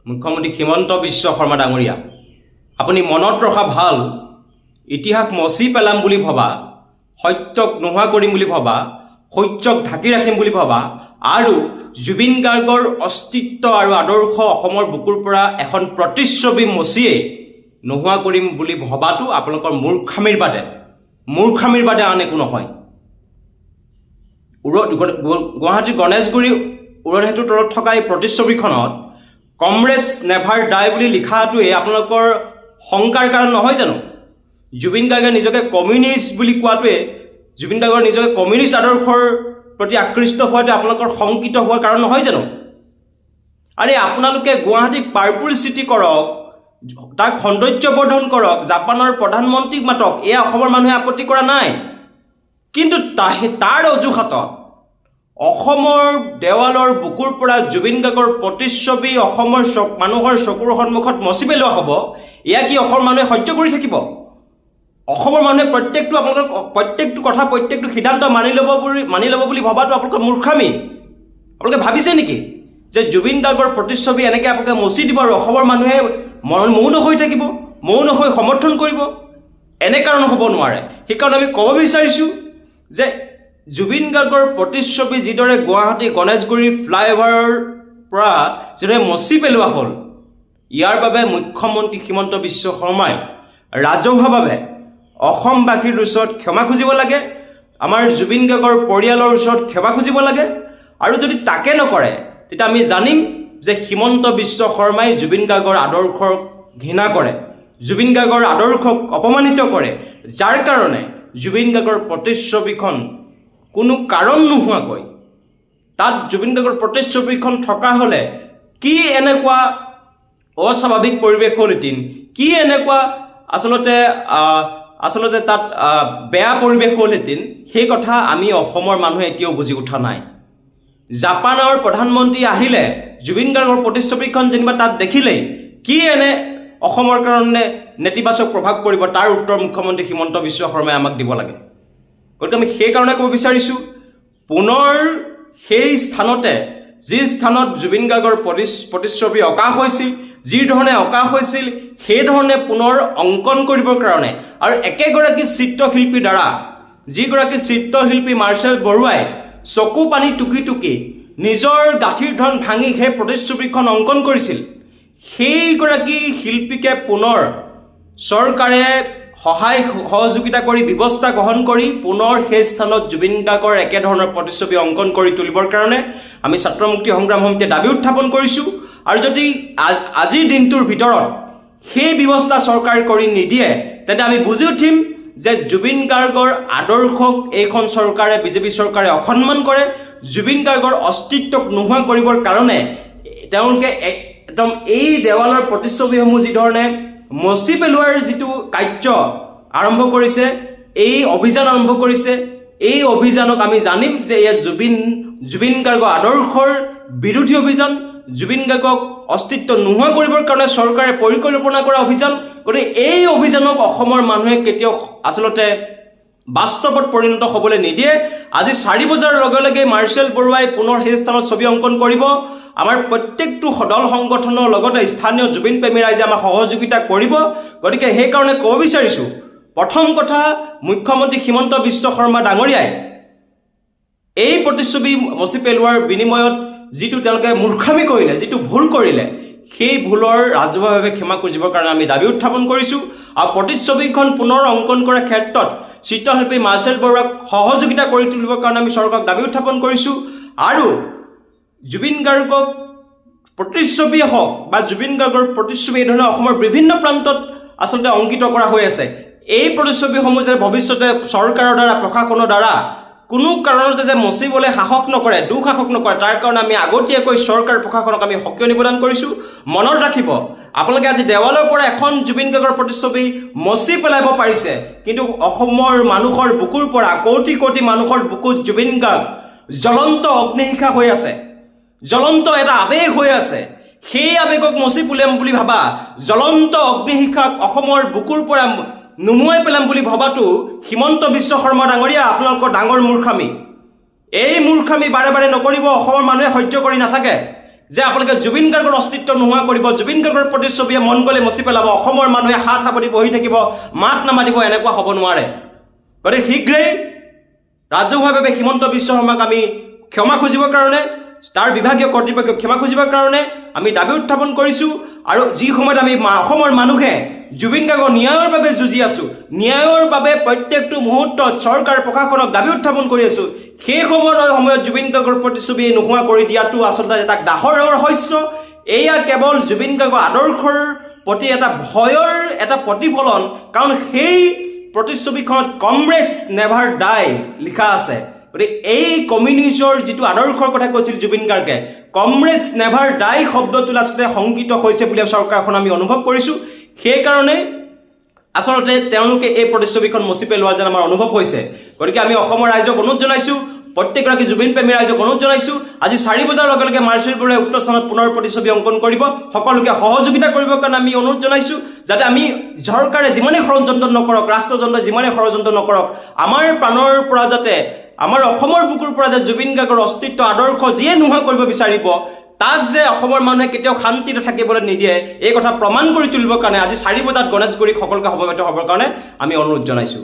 মুখ্যমন্ত্ৰী হিমন্ত বিশ্ব শৰ্মা ডাঙৰীয়া, আপুনি মনত ৰখা ভাল, ইতিহাস মচি পেলাম বুলি ভবা, সত্যক নোহোৱা কৰিম বুলি ভবা, সত্যক ঢাকি ৰাখিম বুলি ভবা আৰু জুবিন গাৰ্গৰ অস্তিত্ব আৰু আদৰ্শ অসমৰ বুকুৰ পৰা এখন প্ৰতিচ্ছবি মচিয়েই নোহোৱা কৰিম বুলি ভবাটো আপোনালোকৰ মূৰ্খামিৰ বাদে আন একো নহয়। গুৱাহাটীৰ গণেশগুৰি উৰণসেতুৰ তলত থকা এই প্ৰতিচ্ছবিখনত কমৰেডছ নেভাৰ ডাই বুলি লিখাটোৱে আপোনালোকৰ শংকাৰ কাৰণ নহয় জানো? জুবিন গাৰ্গে নিজকে কমিউনিষ্ট বুলি কোৱাটোৱে, জুবিন গাৰ্গৰ নিজকে কমিউনিষ্ট আদৰ্শৰ প্ৰতি আকৃষ্ট হোৱাটোৱে আপোনালোকৰ শংকিত হোৱাৰ কাৰণ নহয় জানো? আৰে আপোনালোকে গুৱাহাটীক পাৰ্পুল চিটি কৰক, তাক সৌন্দৰ্যবৰ্ধন কৰক, জাপানৰ প্ৰধানমন্ত্ৰীক মাতক, এয়া অসমৰ মানুহে আপত্তি কৰা নাই। কিন্তু তাৰ অজুহাতত অসমৰ দেৱালৰ বুকুৰ পৰা জুবিন গাৰ্গৰ প্ৰতিচ্ছবি অসমৰ মানুহৰ চকুৰ সন্মুখত মচি পেলোৱা হ'ব, এয়া কি অসমৰ মানুহে সহ্য কৰি থাকিব? অসমৰ মানুহে প্ৰত্যেকটো কথা, প্ৰত্যেকটো সিদ্ধান্ত মানি ল'ব বুলি ভবাটো আপোনালোকৰ মূৰ্খামি। আপোনালোকে ভাবিছে নেকি যে জুবিন গাৰ্গৰ প্ৰতিচ্ছবি এনেকৈ আপোনালোকে মচি দিব আৰু অসমৰ মানুহে মৌন হৈ থাকিব, মৌন হৈ সমৰ্থন কৰিব? এনে কাৰণ হ'ব নোৱাৰে। সেইকাৰণে আমি ক'ব বিচাৰিছোঁ যে জুবিন গাৰ্গৰ প্ৰতিচ্ছবি যিদৰে গুৱাহাটী গণেশগুৰি ফ্লাইঅভাৰৰ পৰা যিদৰে মচি পেলোৱা হ'ল, ইয়াৰ বাবে মুখ্যমন্ত্ৰী হিমন্ত বিশ্ব শৰ্মাই ৰাজহুৱাভাৱে অসমবাসীৰ ওচৰত ক্ষমা খুজিব লাগে, আমাৰ জুবিন গাৰ্গৰ পৰিয়ালৰ ওচৰত ক্ষমা খুজিব লাগে। আৰু যদি তাকে নকৰে তেতিয়া আমি জানিম যে হিমন্ত বিশ্ব শৰ্মাই জুবিন গাৰ্গৰ আদৰ্শক ঘৃণা কৰে, জুবিন গাৰ্গৰ আদৰ্শক অপমানিত কৰে, যাৰ কাৰণে জুবিন গাৰ্গৰ প্ৰতিচ্ছবিখন কোনো কাৰণ নোহোৱাকৈ তাত জুবিন গাৰ্গৰ প্ৰতিচ্ছবিখন থকা হ'লে কি এনেকুৱা অস্বাভাৱিক পৰিৱেশ হ'লহেঁতেন, কি এনেকুৱা আচলতে তাত বেয়া পৰিৱেশ হ'লহেঁতেন, সেই কথা আমি অসমৰ মানুহে এতিয়াও বুজি উঠা নাই। জাপানৰ প্ৰধানমন্ত্ৰী আহিলে জুবিন গাৰ্গৰ প্ৰতিচ্ছবিখন যেনিবা তাত দেখিলেই কি এনে অসমৰ কাৰণে নেতিবাচক প্ৰভাৱ পৰিব, তাৰ উত্তৰ মুখ্যমন্ত্ৰী হিমন্ত বিশ্ব শৰ্মাই আমাক দিব লাগে। গতিকে আমি সেইকাৰণে ক'ব বিচাৰিছোঁ, পুনৰ সেই স্থানতে, যি স্থানত জুবিন গাৰ্গৰ প্ৰতিচ্ছবি অঁকা হৈছিল, যি ধৰণে অঁকা হৈছিল সেই ধৰণে পুনৰ অংকন কৰিবৰ কাৰণে আৰু একেগৰাকী চিত্ৰশিল্পীৰ দ্বাৰা, যিগৰাকী চিত্ৰশিল্পী মাৰ্চেল বৰুৱাই চকু পানী টুকি টুকি নিজৰ গাঁঠিৰ ধন ভাঙি সেই প্ৰতিচ্ছবিখন অংকন কৰিছিল, সেইগৰাকী শিল্পীকে পুনৰ চৰকাৰে সহায় সহযোগিতা কৰি ব্যৱস্থা গ্ৰহণ কৰি পুনৰ সেই স্থানত জুবিন গাৰ্গৰ একেধৰণৰ প্ৰতিচ্ছবি অংকন কৰি তুলিবৰ কাৰণে আমি ছাত্ৰ মুক্তি সংগ্ৰাম সমিতিয়ে দাবী উত্থাপন কৰিছোঁ। আৰু যদি আজিৰ দিনটোৰ ভিতৰত সেই ব্যৱস্থা চৰকাৰে কৰি নিদিয়ে তেন্তে আমি বুজি উঠিম যে জুবিন গাৰ্গৰ আদৰ্শক এইখন চৰকাৰে, বিজেপি চৰকাৰে অসন্মান কৰে। জুবিন গাৰ্গৰ অস্তিত্বক নোহোৱা কৰিবৰ কাৰণে তেওঁলোকে একদম এই দেৱালৰ প্ৰতিচ্ছবিসমূহ যিধৰণে মচি পেলোৱাৰ যিটো কাৰ্য আৰম্ভ কৰিছে, এই অভিযান আৰম্ভ কৰিছে, এই অভিযানক আমি জানিম যে এয়া জুবিন গাৰ্গৰ আদৰ্শৰ বিৰোধী অভিযান, জুবিন গাৰ্গক অস্তিত্ব নোহোৱা কৰিবৰ কাৰণে চৰকাৰে পৰিকল্পনা কৰা অভিযান। গতিকে এই অভিযানক অসমৰ মানুহে কেতিয়াও আচলতে বাস্তৱত পৰিণত হ'বলৈ নিদিয়ে। আজি 4 বজাৰ লগে লগে মাৰ্চেল বৰুৱাই পুনৰ সেই স্থানত ছবি অংকন কৰিব। আমাৰ প্ৰত্যেকটো দল সংগঠনৰ লগতে স্থানীয় জুবিন প্ৰেমী ৰাইজে আমাৰ সহযোগিতা কৰিব। গতিকে সেইকাৰণে ক'ব বিচাৰিছোঁ, প্ৰথম কথা, মুখ্যমন্ত্ৰী হিমন্ত বিশ্ব শৰ্মা ডাঙৰীয়াই এই প্ৰতিচ্ছবি মচি পেলোৱাৰ বিনিময়ত যিটো তেওঁলোকে মূৰ্খামি কৰিলে, যিটো ভুল কৰিলে, সেই ভুলৰ ৰাজহুৱাভাৱে ক্ষমা খুজিবৰ কাৰণে আমি দাবী উত্থাপন কৰিছোঁ। আৰু প্ৰতিচ্ছবিখন পুনৰ অংকন কৰাৰ ক্ষেত্ৰত চিত্ৰশিল্পী মাৰ্চেল বৰুৱাক সহযোগিতা কৰি তুলিবৰ কাৰণে আমি চৰকাৰক দাবী উত্থাপন কৰিছোঁ। আৰু জুবিন গাৰ্গক প্ৰতিচ্ছবিয়ে হওক বা জুবিন গাৰ্গৰ প্ৰতিচ্ছবি এই ধৰণে অসমৰ বিভিন্ন প্ৰান্তত আচলতে অংকিত কৰা হৈ আছে। এই প্ৰতিচ্ছবিসমূহ যে ভৱিষ্যতে চৰকাৰৰ দ্বাৰা, প্ৰশাসনৰ দ্বাৰা কোনো কাৰণতে যে মচিবলৈ সাহস নকৰে, দুঃসাহস নকৰে, তাৰ কাৰণে আমি আগতীয়াকৈ চৰকাৰ প্ৰশাসনক আমি সক্ৰিয় নিবেদন কৰিছোঁ। মনত ৰাখিব, আপোনালোকে আজি দেৱালৰ পৰা এখন জুবিন গাৰ্গৰ প্ৰতিচ্ছবি মচি পেলাব পাৰিছে, কিন্তু অসমৰ মানুহৰ বুকুৰ পৰা কোটি কোটি মানুহৰ বুকুত জুবিন গাৰ্গ জ্বলন্ত অগ্নিশিখা হৈ আছে, জ্বলন্ত এটা আৱেগ হৈ আছে। সেই আৱেগক মচি পেলাম বুলি ভাবা, জ্বলন্ত অগ্নিশিখাক অসমৰ বুকুৰ পৰা নুমুৱাই পেলাম বুলি ভবাটো হিমন্ত বিশ্ব শৰ্মা ডাঙৰীয়া আপোনালোকৰ ডাঙৰ মূৰ্খামি। এই মূৰ্খামি বাৰে বাৰে নকৰিব, অসমৰ মানুহে সহ্য কৰি নাথাকে। যে আপোনালোকে জুবিন গাৰ্গৰ অস্তিত্ব নোহোৱা কৰিব, জুবিন গাৰ্গৰ প্ৰতিচ্ছবিয়ে মন গ'লে মচি পেলাব, অসমৰ মানুহে হাত সাৱটি বহি থাকিব, মাত নামাতিব, এনেকুৱা হ'ব নোৱাৰে। গতিকে শীঘ্ৰেই ৰাজহুৱাভাৱে হিমন্ত বিশ্ব শৰ্মাক আমি ক্ষমা খুজিবৰ কাৰণে, তাৰ বিভাগীয় কৰ্তৃপক্ষক ক্ষমা খুজিবৰ কাৰণে আমি দাবী উত্থাপন কৰিছোঁ। আৰু যি সময়ত আমি অসমৰ মানুহে জুবিন গাৰ্গৰ ন্যায়ৰ বাবে যুঁজি আছোঁ, ন্যায়ৰ বাবে প্ৰত্যেকটো মুহূৰ্তত চৰকাৰ প্ৰশাসনক দাবী উত্থাপন কৰি আছোঁ, সেই সময়ত জুবিন গাৰ্গৰ প্ৰতিচ্ছবি নোহোৱা কৰি দিয়াটো আচলতে এটা ডাঙৰ ৰহস্য। এয়া কেৱল জুবিন গাৰ্গৰ আদৰ্শৰ প্ৰতি এটা ভয়ৰ এটা প্ৰতিফলন, কাৰণ সেই প্ৰতিচ্ছবিখনত কমৰেডছ নেভাৰ ডাই লিখা আছে। গতিকে এই কমিউনিষ্টৰ যিটো আদৰ্শৰ কথা কৈছিল জুবিন গাৰ্গে, কমৰেডছ নেভাৰ ডাই শব্দটো আচলতে সংকিত হৈছে বুলি চৰকাৰখন আমি অনুভৱ কৰিছোঁ। সেইকাৰণে আচলতে তেওঁলোকে এই প্ৰতিচ্ছবিখন মচি পেলোৱা যেন আমাৰ অনুভৱ হৈছে। গতিকে আমি অসমৰ ৰাইজক অনুৰোধ জনাইছোঁ, প্ৰত্যেকগৰাকী জুবিন প্ৰেমী ৰাইজক অনুৰোধ জনাইছোঁ, আজি 4 বজাৰ লগে লগে মাৰ্চিল বৰুৱাই উক্ত স্থানত পুনৰ প্ৰতিচ্ছবি অংকন কৰিব, সকলোকে সহযোগিতা কৰিবৰ কাৰণে আমি অনুৰোধ জনাইছোঁ, যাতে আমি চৰকাৰে যিমানেই ষড়যন্ত্ৰ নকৰক, ৰাষ্ট্ৰযন্ত্ৰই যিমানেই ষড়যন্ত্ৰ নকৰক, আমাৰ প্ৰাণৰ পৰা যাতে, আমাৰ অসমৰ বুকুৰ পৰা যে জুবিন গাৰ্গৰ অস্তিত্ব আদৰ্শ যিয়ে নোহোৱা কৰিব বিচাৰিব, তাক যে অসমৰ মানুহে কেতিয়াও শান্তিতে থাকিবলৈ নিদিয়ে, এই কথা প্ৰমাণ কৰি তুলিবৰ কাৰণে আজি 4 বজাত গণেশগুৰিত সকলোকে সমবেত হ'বৰ কাৰণে আমি অনুৰোধ জনাইছোঁ।